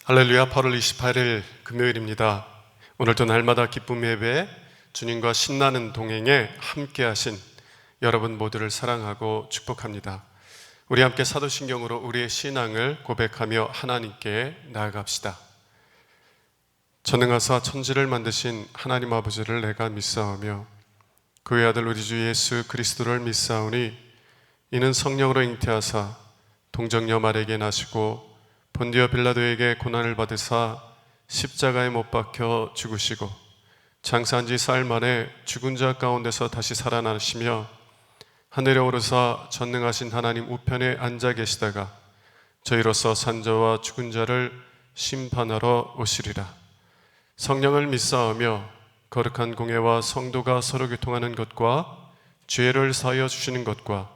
할렐루야. 8월 28일 금요일입니다. 오늘도 날마다 기쁨 예배, 주님과 신나는 동행에 함께 하신 여러분 모두를 사랑하고 축복합니다. 우리 함께 사도신경으로 우리의 신앙을 고백하며 하나님께 나아갑시다. 전능하사 천지를 만드신 하나님 아버지를 내가 믿사오며 그의 아들 우리 주 예수 그리스도를 믿사오니 이는 성령으로 잉태하사 동정녀 마리아에게 나시고 본디오 빌라도에게 고난을 받으사 십자가에 못 박혀 죽으시고 장사한 지 사흘 만에 죽은 자 가운데서 다시 살아나시며 하늘에 오르사 전능하신 하나님 우편에 앉아 계시다가 저희로서 산자와 죽은 자를 심판하러 오시리라. 성령을 믿사오며 거룩한 공예와 성도가 서로 교통하는 것과 죄를 사하여 주시는 것과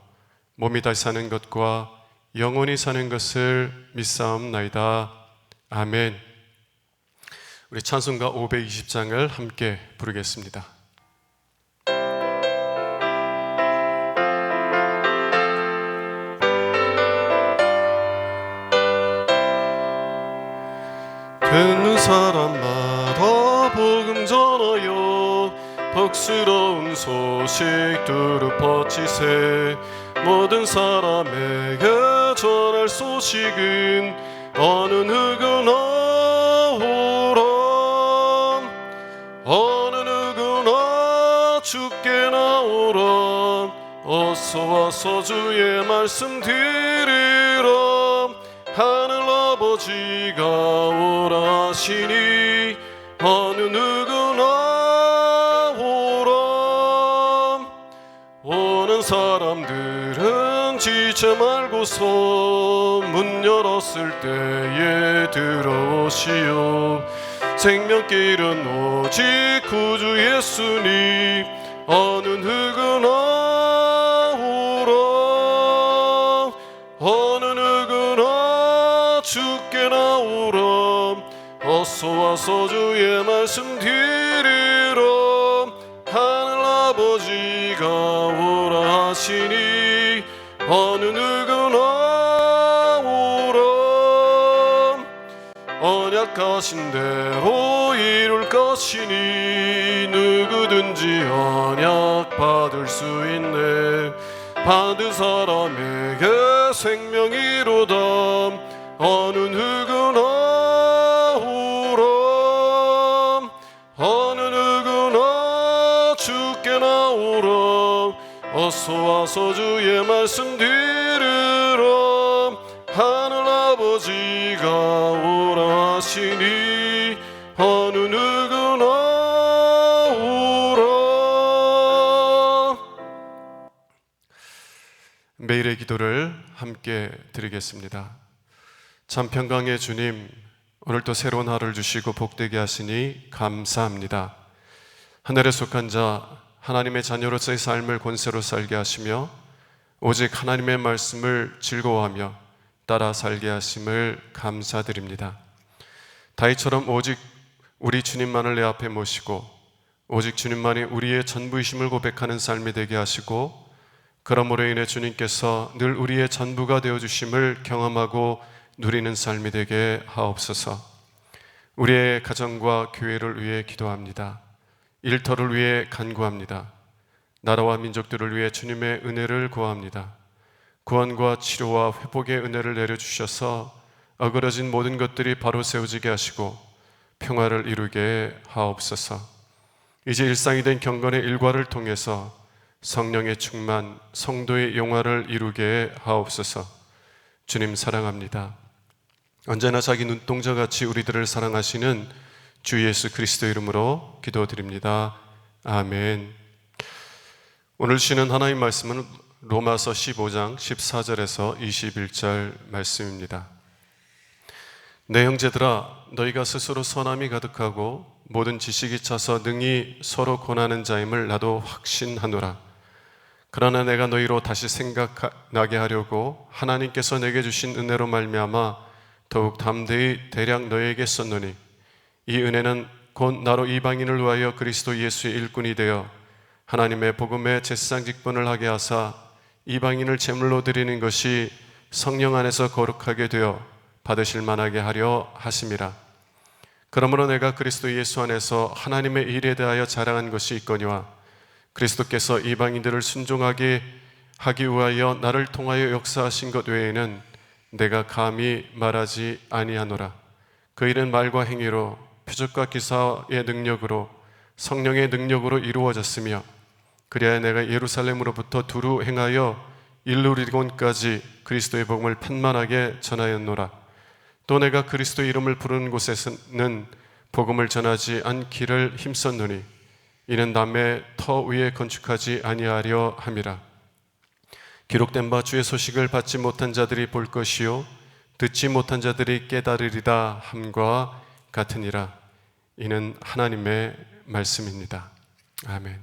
몸이 다시 사는 것과 영원히 사는 것을 믿사옵나이다. 아멘. 우리 찬송가 520장을 함께 부르겠습니다. 듣는 사람마다 복음 전하여 복스러운 소식 두루 퍼치세. 모든 사람에게 전할 소식은 어느 누구나 오라. 어느 누구나 주께 나오라. 어서 와서 주의 말씀 들으라. 하늘 아버지가 오라 하시니 어느 누구나 오라. 오는 사람들은 지체 말고서 문 열었을 때에 들어오시오. 생명길은 오직 구주 예수님 어느 누구나 오라. 어느 누구나 주께 나오라. 어서 와서 주의 말씀 들으라. 하늘 아버지가 오라 하시니 어느 누구나 오라. 언약하신 대로 이룰 것이니 누구든지 언약 받을 수 있네. 받은 사람에게 생명이로다. 어느 누구나 오라. 어느 누구나 주께 나오라. 어서 와서 주의 말씀 들으라. 하늘 아버지가 오라 하시니 어느 누구나 오라. 매일의 기도를 함께 드리겠습니다. 참 평강의 주님, 오늘도 새로운 하루를 주시고 복되게 하시니 감사합니다. 하늘에 속한 자 하나님의 자녀로서의 삶을 권세로 살게 하시며 오직 하나님의 말씀을 즐거워하며 따라 살게 하심을 감사드립니다. 다윗처럼 오직 우리 주님만을 내 앞에 모시고 오직 주님만이 우리의 전부이심을 고백하는 삶이 되게 하시고 그러므로 인해 주님께서 늘 우리의 전부가 되어주심을 경험하고 누리는 삶이 되게 하옵소서. 우리의 가정과 교회를 위해 기도합니다. 일터를 위해 간구합니다. 나라와 민족들을 위해 주님의 은혜를 구합니다. 구원과 치료와 회복의 은혜를 내려주셔서 어그러진 모든 것들이 바로 세워지게 하시고 평화를 이루게 하옵소서. 이제 일상이 된 경건의 일과를 통해서 성령의 충만, 성도의 영화를 이루게 하옵소서. 주님 사랑합니다. 언제나 자기 눈동자같이 우리들을 사랑하시는 주 예수 그리스도 이름으로 기도드립니다. 아멘. 오늘 쉬는 하나님 말씀은 로마서 15장 14절에서 21절 말씀입니다. 내 형제들아, 너희가 스스로 선함이 가득하고 모든 지식이 차서 능히 서로 권하는 자임을 나도 확신하노라. 그러나 내가 너희로 다시 생각나게 하려고 하나님께서 내게 주신 은혜로 말미암아 더욱 담대히 대략 너희에게 썼노니 이 은혜는 곧 나로 이방인을 위하여 그리스도 예수의 일꾼이 되어 하나님의 복음의 제사장 직분을 하게 하사 이방인을 제물로 드리는 것이 성령 안에서 거룩하게 되어 받으실 만하게 하려 하심이라. 그러므로 내가 그리스도 예수 안에서 하나님의 일에 대하여 자랑한 것이 있거니와 그리스도께서 이방인들을 순종하게 하기 위하여 나를 통하여 역사하신 것 외에는 내가 감히 말하지 아니하노라. 그 일은 말과 행위로 표적과 기사의 능력으로 성령의 능력으로 이루어졌으며 그리하여 내가 예루살렘으로부터 두루 행하여 일루리곤까지 그리스도의 복음을 편만하게 전하였노라. 또 내가 그리스도 이름을 부르는 곳에서는 복음을 전하지 않기를 힘썼노니 이는 남의 터 위에 건축하지 아니하려 함이라. 기록된 바 주의 소식을 받지 못한 자들이 볼 것이요 듣지 못한 자들이 깨달으리다 함과 같으니라. 이는 하나님의 말씀입니다. 아멘.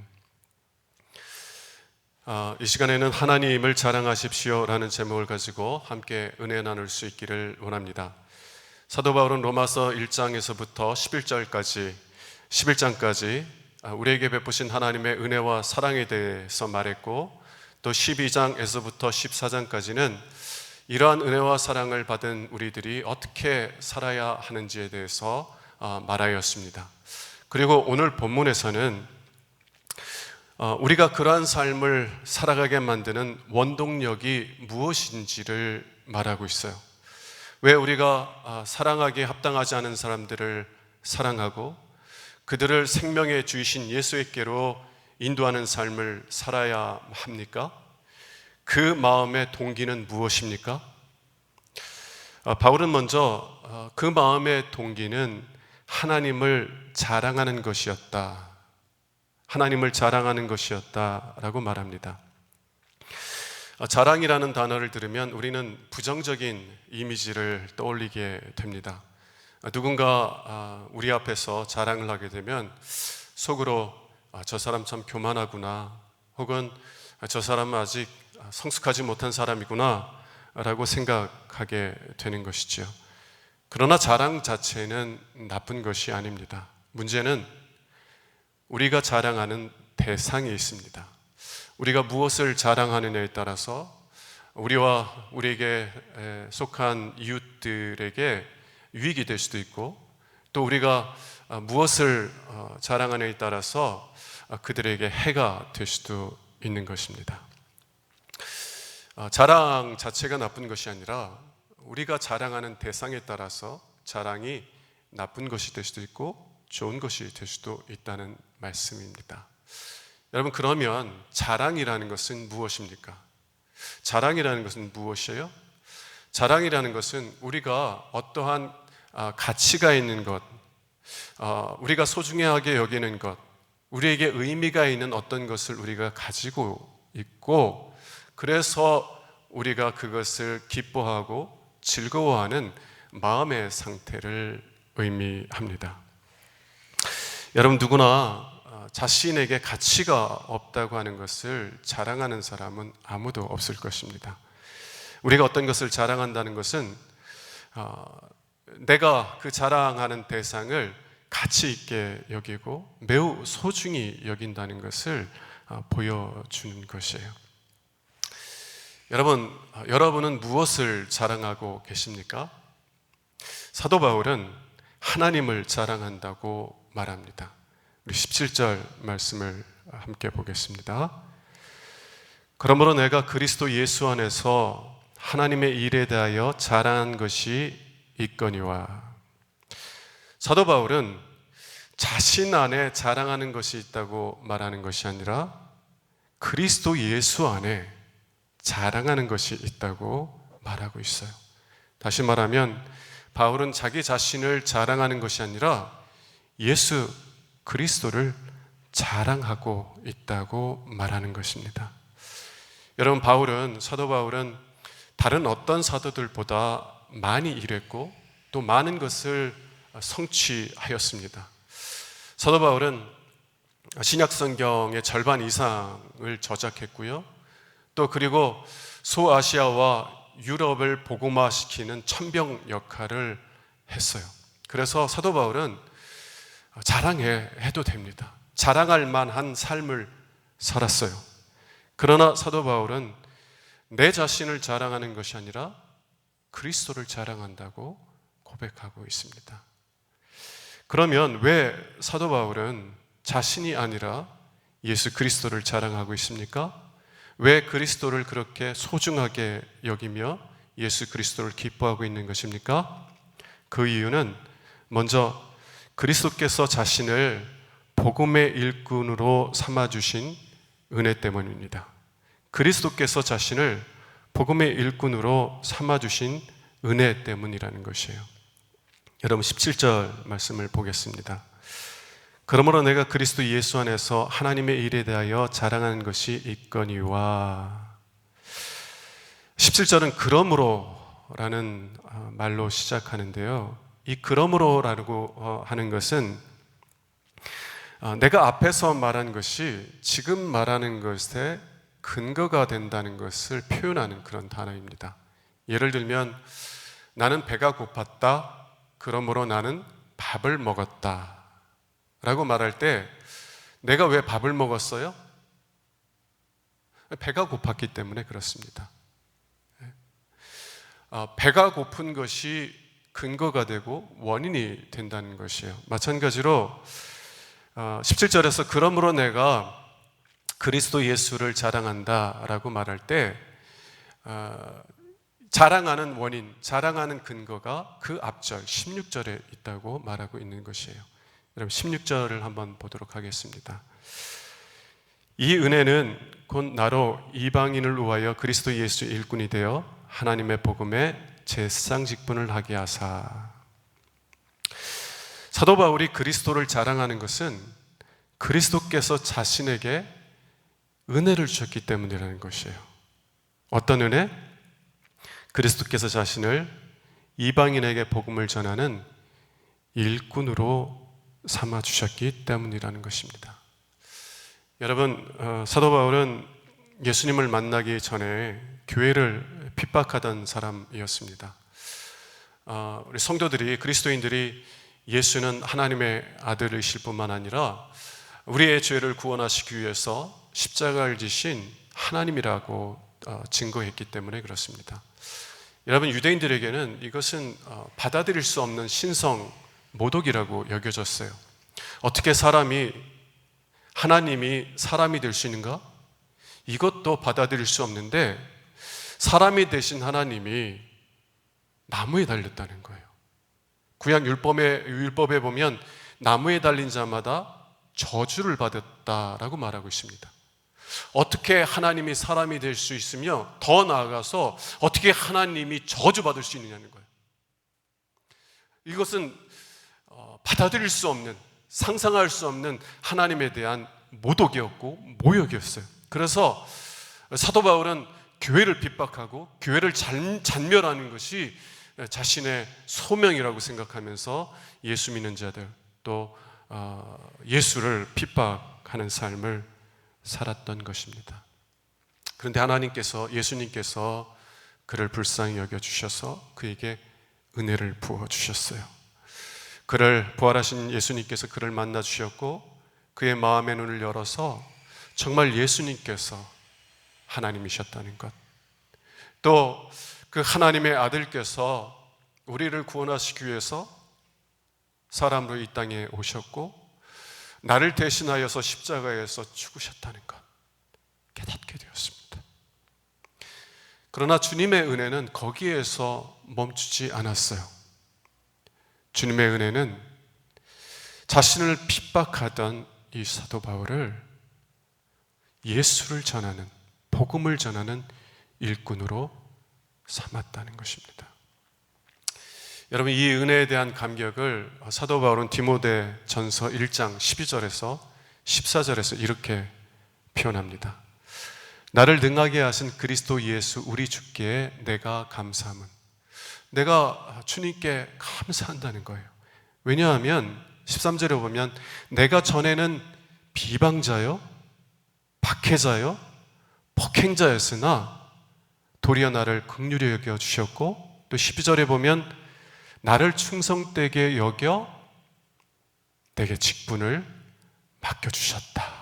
이 시간에는 하나님을 자랑하십시오 라는 제목을 가지고 함께 은혜 나눌 수 있기를 원합니다. 사도 바울은 로마서 1장에서부터 11장까지 우리에게 베푸신 하나님의 은혜와 사랑에 대해서 말했고, 또 12장에서부터 14장까지는 이러한 은혜와 사랑을 받은 우리들이 어떻게 살아야 하는지에 대해서 말하였습니다. 그리고 오늘 본문에서는 우리가 그러한 삶을 살아가게 만드는 원동력이 무엇인지를 말하고 있어요. 왜 우리가 사랑하기에 합당하지 않은 사람들을 사랑하고 그들을 생명의 주이신 예수께로 인도하는 삶을 살아야 합니까? 그 마음의 동기는 무엇입니까? 바울은 먼저 그 마음의 동기는 하나님을 자랑하는 것이었다. 하나님을 자랑하는 것이었다라고 말합니다. 자랑이라는 단어를 들으면 우리는 부정적인 이미지를 떠올리게 됩니다. 누군가 우리 앞에서 자랑을 하게 되면 속으로 저 사람 참 교만하구나, 혹은 저 사람은 아직 성숙하지 못한 사람이구나 라고 생각하게 되는 것이죠. 그러나 자랑 자체는 나쁜 것이 아닙니다. 문제는 우리가 자랑하는 대상이 있습니다. 우리가 무엇을 자랑하느냐에 따라서 우리와 우리에게 속한 이웃들에게 유익이 될 수도 있고, 또 우리가 무엇을 자랑하느냐에 따라서 그들에게 해가 될 수도 있는 것입니다. 자랑 자체가 나쁜 것이 아니라 우리가 자랑하는 대상에 따라서 자랑이 나쁜 것이 될 수도 있고 좋은 것이 될 수도 있다는 말씀입니다. 여러분, 그러면 자랑이라는 것은 무엇입니까? 자랑이라는 것은 무엇이에요? 자랑이라는 것은 우리가 어떠한 가치가 있는 것, 우리가 소중하게 여기는 것, 우리에게 의미가 있는 어떤 것을 우리가 가지고 있고, 그래서 우리가 그것을 기뻐하고 즐거워하는 마음의 상태를 의미합니다. 여러분, 누구나 자신에게 가치가 없다고 하는 것을 자랑하는 사람은 아무도 없을 것입니다. 우리가 어떤 것을 자랑한다는 것은 내가 그 자랑하는 대상을 가치 있게 여기고 매우 소중히 여긴다는 것을 보여주는 것이에요. 여러분은 무엇을 자랑하고 계십니까? 사도 바울은 하나님을 자랑한다고 말합니다. 우리 17절 말씀을 함께 보겠습니다. 그러므로 내가 그리스도 예수 안에서 하나님의 일에 대하여 자랑한 것이 있거니와. 사도 바울은 자신 안에 자랑하는 것이 있다고 말하는 것이 아니라 그리스도 예수 안에 자랑하는 것이 있다고 말하고 있어요. 다시 말하면 바울은 자기 자신을 자랑하는 것이 아니라 예수 그리스도를 자랑하고 있다고 말하는 것입니다. 여러분, 사도 바울은 다른 어떤 사도들보다 많이 일했고 또 많은 것을 성취하였습니다. 사도 바울은 신약 성경의 절반 이상을 저작했고요. 또 그리고 소아시아와 유럽을 복음화시키는 천병 역할을 했어요. 그래서 사도 바울은 자랑해도 됩니다. 자랑할 만한 삶을 살았어요. 그러나 사도 바울은 내 자신을 자랑하는 것이 아니라 그리스도를 자랑한다고 고백하고 있습니다. 그러면 왜 사도 바울은 자신이 아니라 예수 그리스도를 자랑하고 있습니까? 왜 그리스도를 그렇게 소중하게 여기며 예수 그리스도를 기뻐하고 있는 것입니까? 그 이유는 먼저 그리스도께서 자신을 복음의 일꾼으로 삼아주신 은혜 때문입니다. 그리스도께서 자신을 복음의 일꾼으로 삼아주신 은혜 때문이라는 것이에요. 여러분 17절 말씀을 보겠습니다. 그러므로 내가 그리스도 예수 안에서 하나님의 일에 대하여 자랑하는 것이 있거니와. 17절은 그러므로라는 말로 시작하는데요. 이 그러므로라고 하는 것은 내가 앞에서 말한 것이 지금 말하는 것에 근거가 된다는 것을 표현하는 그런 단어입니다. 예를 들면 나는 배가 고팠다. 그러므로 나는 밥을 먹었다. 라고 말할 때 내가 왜 밥을 먹었어요? 배가 고팠기 때문에 그렇습니다. 배가 고픈 것이 근거가 되고 원인이 된다는 것이에요. 마찬가지로 17절에서 그러므로 내가 그리스도 예수를 자랑한다 라고 말할 때 자랑하는 원인, 자랑하는 근거가 그 앞절 16절에 있다고 말하고 있는 것이에요. 여러분 16절을 한번 보도록 하겠습니다. 이 은혜는 곧 나로 이방인을 위하여 그리스도 예수 일꾼이 되어 하나님의 복음에 제사장 직분을 하게 하사. 사도 바울이 그리스도를 자랑하는 것은 그리스도께서 자신에게 은혜를 주셨기 때문이라는 것이에요. 어떤 은혜? 그리스도께서 자신을 이방인에게 복음을 전하는 일꾼으로 삼아 주셨기 때문이라는 것입니다. 여러분, 사도 바울은 예수님을 만나기 전에 교회를 핍박하던 사람이었습니다. 우리 성도들이, 그리스도인들이 예수는 하나님의 아들이실 뿐만 아니라 우리의 죄를 구원하시기 위해서 십자가를 지신 하나님이라고 증거했기 때문에 그렇습니다. 여러분, 유대인들에게는 이것은 받아들일 수 없는 신성 모독이라고 여겨졌어요. 어떻게 하나님이 사람이 될 수 있는가? 이것도 받아들일 수 없는데 사람이 되신 하나님이 나무에 달렸다는 거예요. 구약 율법에 보면 나무에 달린 자마다 저주를 받았다라고 말하고 있습니다. 어떻게 하나님이 사람이 될 수 있으며 더 나아가서 어떻게 하나님이 저주받을 수 있느냐는 거예요. 이것은 받아들일 수 없는, 상상할 수 없는 하나님에 대한 모독이었고 모욕이었어요. 그래서 사도 바울은 교회를 핍박하고 교회를 잔멸하는 것이 자신의 소명이라고 생각하면서 예수 믿는 자들 또 예수를 핍박하는 삶을 살았던 것입니다. 그런데 예수님께서 그를 불쌍히 여겨주셔서 그에게 은혜를 부어주셨어요. 부활하신 예수님께서 그를 만나주셨고 그의 마음의 눈을 열어서 정말 예수님께서 하나님이셨다는 것, 또 그 하나님의 아들께서 우리를 구원하시기 위해서 사람으로 이 땅에 오셨고 나를 대신하여서 십자가에서 죽으셨다는 것 깨닫게 되었습니다. 그러나 주님의 은혜는 거기에서 멈추지 않았어요. 주님의 은혜는 자신을 핍박하던 이 사도 바울을 예수를 전하는, 복음을 전하는 일꾼으로 삼았다는 것입니다. 여러분, 이 은혜에 대한 감격을 사도 바울은 디모데 전서 1장 12절에서 14절에서 이렇게 표현합니다. 나를 능하게 하신 그리스도 예수 우리 주께 내가 감사함은, 내가 주님께 감사한다는 거예요. 왜냐하면 13절에 보면 내가 전에는 비방자요, 박해자요, 폭행자였으나 도리어 나를 긍휼히 여겨주셨고, 또 12절에 보면 나를 충성되게 여겨 내게 직분을 맡겨주셨다.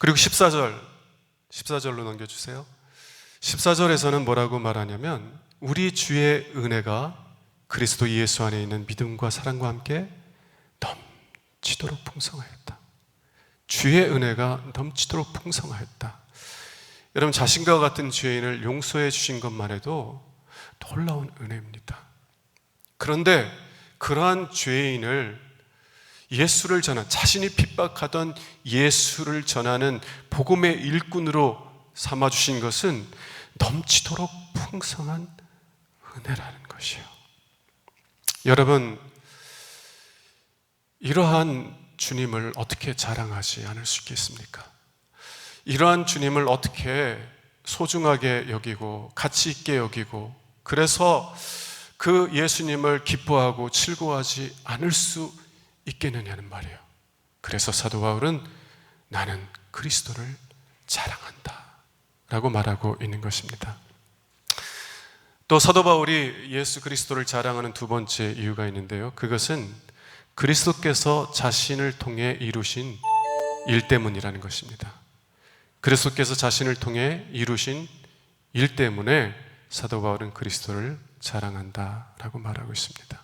그리고 14절로 넘겨주세요. 14절에서는 뭐라고 말하냐면 우리 주의 은혜가 그리스도 예수 안에 있는 믿음과 사랑과 함께 넘치도록 풍성하였다. 주의 은혜가 넘치도록 풍성하였다. 여러분, 자신과 같은 죄인을 용서해 주신 것만 해도 놀라운 은혜입니다. 그런데 그러한 죄인을 예수를 전한, 자신이 핍박하던 예수를 전하는 복음의 일꾼으로 삼아주신 것은 넘치도록 풍성한 은혜라는 것이에요. 여러분, 이러한 주님을 어떻게 자랑하지 않을 수 있겠습니까? 이러한 주님을 어떻게 소중하게 여기고 가치 있게 여기고, 그래서 그 예수님을 기뻐하고 즐거워하지 않을 수 있겠느냐는 말이에요. 그래서 사도 바울은 나는 그리스도를 자랑한다 라고 말하고 있는 것입니다. 또 사도 바울이 예수 그리스도를 자랑하는 두 번째 이유가 있는데요, 그것은 그리스도께서 자신을 통해 이루신 일 때문이라는 것입니다. 그리스도께서 자신을 통해 이루신 일 때문에 사도 바울은 그리스도를 자랑한다 라고 말하고 있습니다.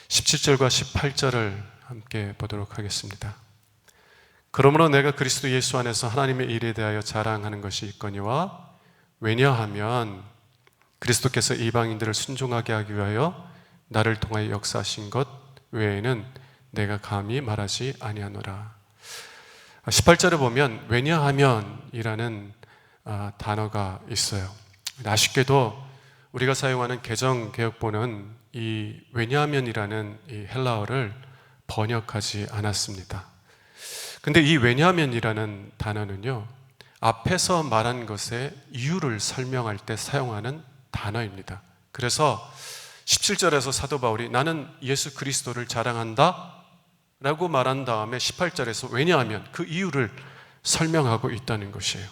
17절과 18절을 함께 보도록 하겠습니다. 그러므로 내가 그리스도 예수 안에서 하나님의 일에 대하여 자랑하는 것이 있거니와, 왜냐하면 그리스도께서 이방인들을 순종하게 하기 위하여 나를 통하여 역사하신 것 외에는 내가 감히 말하지 아니하노라. 18절에 보면 왜냐하면이라는 단어가 있어요. 아쉽게도 우리가 사용하는 개정개혁본은 이 왜냐하면이라는 이 헬라어를 번역하지 않았습니다. 근데 이 왜냐하면이라는 단어는요, 앞에서 말한 것의 이유를 설명할 때 사용하는 단어입니다. 그래서 17절에서 사도 바울이 나는 예수 그리스도를 자랑한다 라고 말한 다음에 18절에서 왜냐하면 그 이유를 설명하고 있다는 것이에요.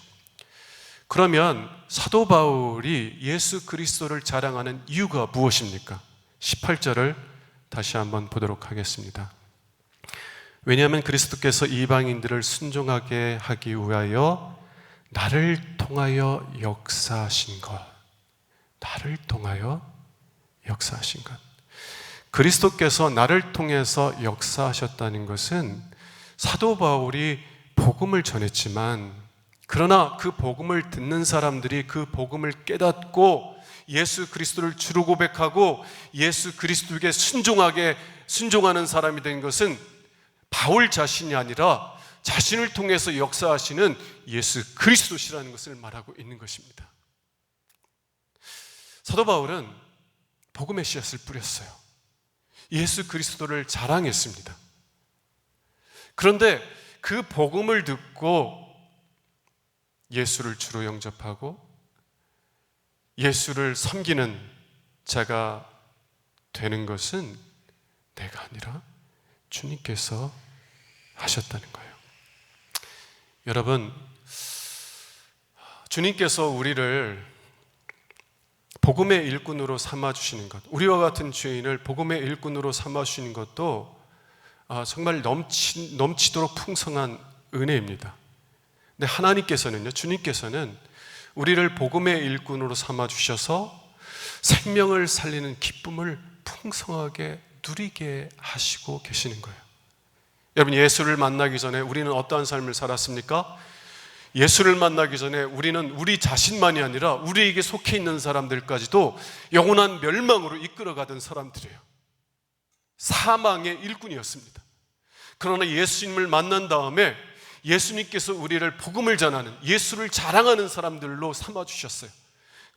그러면 사도 바울이 예수 그리스도를 자랑하는 이유가 무엇입니까? 18절을 다시 한번 보도록 하겠습니다. 왜냐하면 그리스도께서 이방인들을 순종하게 하기 위하여 나를 통하여 역사하신 것, 나를 통하여 역사하신 것. 그리스도께서 나를 통해서 역사하셨다는 것은 사도 바울이 복음을 전했지만, 그러나 그 복음을 듣는 사람들이 그 복음을 깨닫고 예수 그리스도를 주로 고백하고 예수 그리스도에게 순종하는 사람이 된 것은 바울 자신이 아니라 자신을 통해서 역사하시는 예수 그리스도시라는 것을 말하고 있는 것입니다. 사도 바울은 복음의 씨앗을 뿌렸어요. 예수 그리스도를 자랑했습니다. 그런데 그 복음을 듣고 예수를 주로 영접하고 예수를 섬기는 자가 되는 것은 내가 아니라 주님께서 하셨다는 거예요. 여러분, 주님께서 우리를 복음의 일꾼으로 삼아주시는 것, 우리와 같은 죄인을 복음의 일꾼으로 삼아주시는 것도 정말 넘치도록 풍성한 은혜입니다. 근데 하나님께서는요, 주님께서는 우리를 복음의 일꾼으로 삼아주셔서 생명을 살리는 기쁨을 풍성하게 누리게 하시고 계시는 거예요. 여러분, 예수를 만나기 전에 우리는 어떠한 삶을 살았습니까? 예수를 만나기 전에 우리는 우리 자신만이 아니라 우리에게 속해 있는 사람들까지도 영원한 멸망으로 이끌어가던 사람들이에요. 사망의 일꾼이었습니다. 그러나 예수님을 만난 다음에 예수님께서 우리를 복음을 전하는, 예수를 자랑하는 사람들로 삼아주셨어요.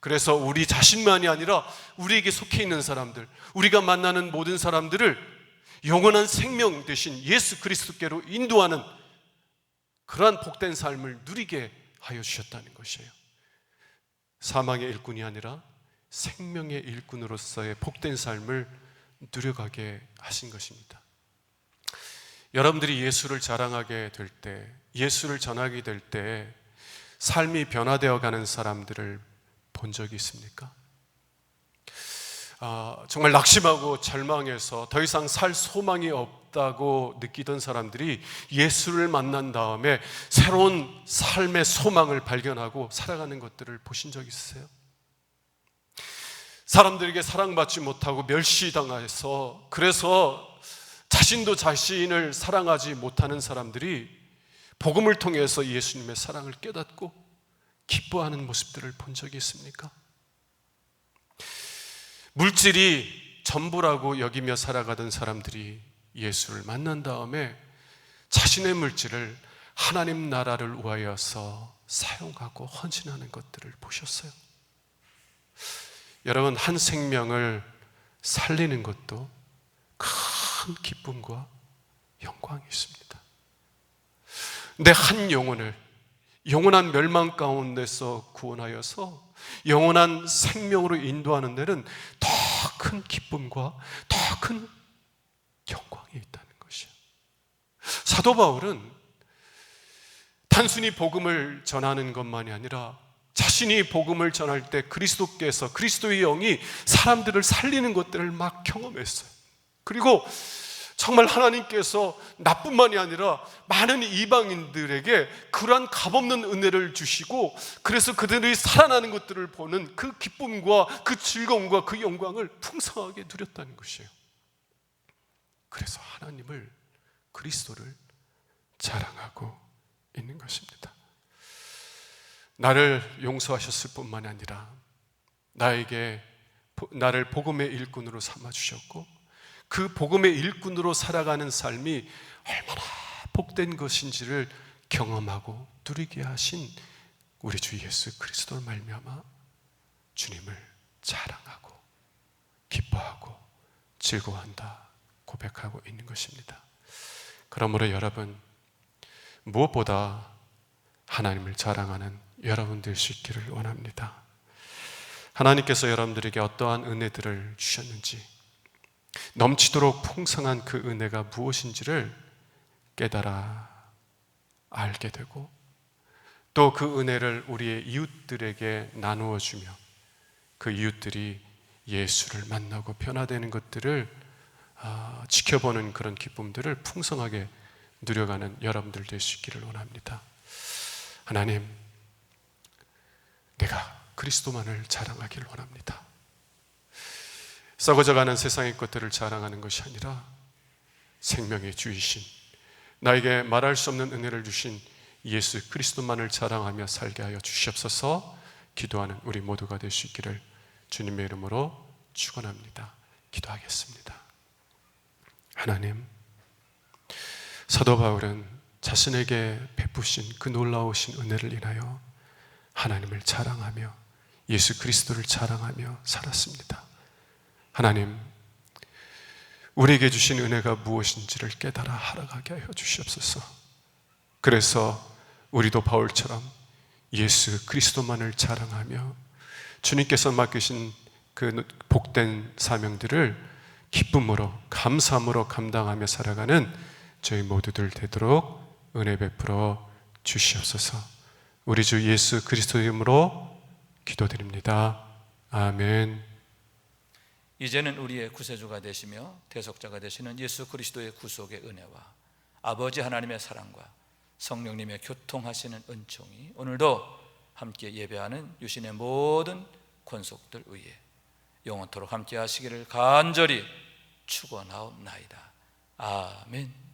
그래서 우리 자신만이 아니라 우리에게 속해 있는 사람들, 우리가 만나는 모든 사람들을 영원한 생명 대신 예수 그리스도께로 인도하는 그러한 복된 삶을 누리게 하여 주셨다는 것이에요. 사망의 일꾼이 아니라 생명의 일꾼으로서의 복된 삶을 누려가게 하신 것입니다. 여러분들이 예수를 자랑하게 될 때, 예수를 전하게 될 때 삶이 변화되어 가는 사람들을 본 적이 있습니까? 정말 낙심하고 절망해서 더 이상 살 소망이 없다고 느끼던 사람들이 예수를 만난 다음에 새로운 삶의 소망을 발견하고 살아가는 것들을 보신 적 있으세요? 사람들에게 사랑받지 못하고 멸시당해서 그래서 자신도 자신을 사랑하지 못하는 사람들이 복음을 통해서 예수님의 사랑을 깨닫고 기뻐하는 모습들을 본 적이 있습니까? 물질이 전부라고 여기며 살아가던 사람들이 예수를 만난 다음에 자신의 물질을 하나님 나라를 위하여서 사용하고 헌신하는 것들을 보셨어요. 여러분, 한 생명을 살리는 것도 큰 기쁨과 영광이 있습니다. 내 한 영혼을 영원한 멸망 가운데서 구원하여서 영원한 생명으로 인도하는 데는 더 큰 기쁨과 더 큰 영광이 있다는 것이에요. 사도 바울은 단순히 복음을 전하는 것만이 아니라 자신이 복음을 전할 때 그리스도께서, 그리스도의 영이 사람들을 살리는 것들을 막 경험했어요. 그리고 정말 하나님께서 나뿐만이 아니라 많은 이방인들에게 그러한 값없는 은혜를 주시고, 그래서 그들이 살아나는 것들을 보는 그 기쁨과 그 즐거움과 그 영광을 풍성하게 누렸다는 것이에요. 그래서 하나님을, 그리스도를 자랑하고 있는 것입니다. 나를 용서하셨을 뿐만 아니라 나를 복음의 일꾼으로 삼아주셨고, 그 복음의 일꾼으로 살아가는 삶이 얼마나 복된 것인지를 경험하고 누리게 하신 우리 주 예수 그리스도를 말미암아 주님을 자랑하고 기뻐하고 즐거워한다 고백하고 있는 것입니다. 그러므로 여러분, 무엇보다 하나님을 자랑하는 여러분 될 수 있기를 원합니다. 하나님께서 여러분들에게 어떠한 은혜들을 주셨는지, 넘치도록 풍성한 그 은혜가 무엇인지를 깨달아 알게 되고, 또 그 은혜를 우리의 이웃들에게 나누어 주며 그 이웃들이 예수를 만나고 변화되는 것들을 지켜보는 그런 기쁨들을 풍성하게 누려가는 여러분들 될 수 있기를 원합니다. 하나님, 내가 그리스도만을 자랑하기를 원합니다. 썩어져가는 세상의 것들을 자랑하는 것이 아니라 생명의 주이신, 나에게 말할 수 없는 은혜를 주신 예수 그리스도만을 자랑하며 살게 하여 주시옵소서. 기도하는 우리 모두가 될 수 있기를 주님의 이름으로 축원합니다. 기도하겠습니다. 하나님, 사도 바울은 자신에게 베푸신 그 놀라우신 은혜를 인하여 하나님을 자랑하며 예수 그리스도를 자랑하며 살았습니다. 하나님, 우리에게 주신 은혜가 무엇인지를 깨달아 살아가게 하여 주시옵소서. 그래서 우리도 바울처럼 예수 그리스도만을 자랑하며 주님께서 맡기신 그 복된 사명들을 기쁨으로, 감사함으로 감당하며 살아가는 저희 모두들 되도록 은혜 베풀어 주시옵소서. 우리 주 예수 그리스도의 이름으로 기도드립니다. 아멘. 이제는 우리의 구세주가 되시며 대속자가 되시는 예수 그리스도의 구속의 은혜와 아버지 하나님의 사랑과 성령님의 교통하시는 은총이 오늘도 함께 예배하는 유신의 모든 권속들 위에 영원토록 함께 하시기를 간절히 축원하옵나이다. 아멘.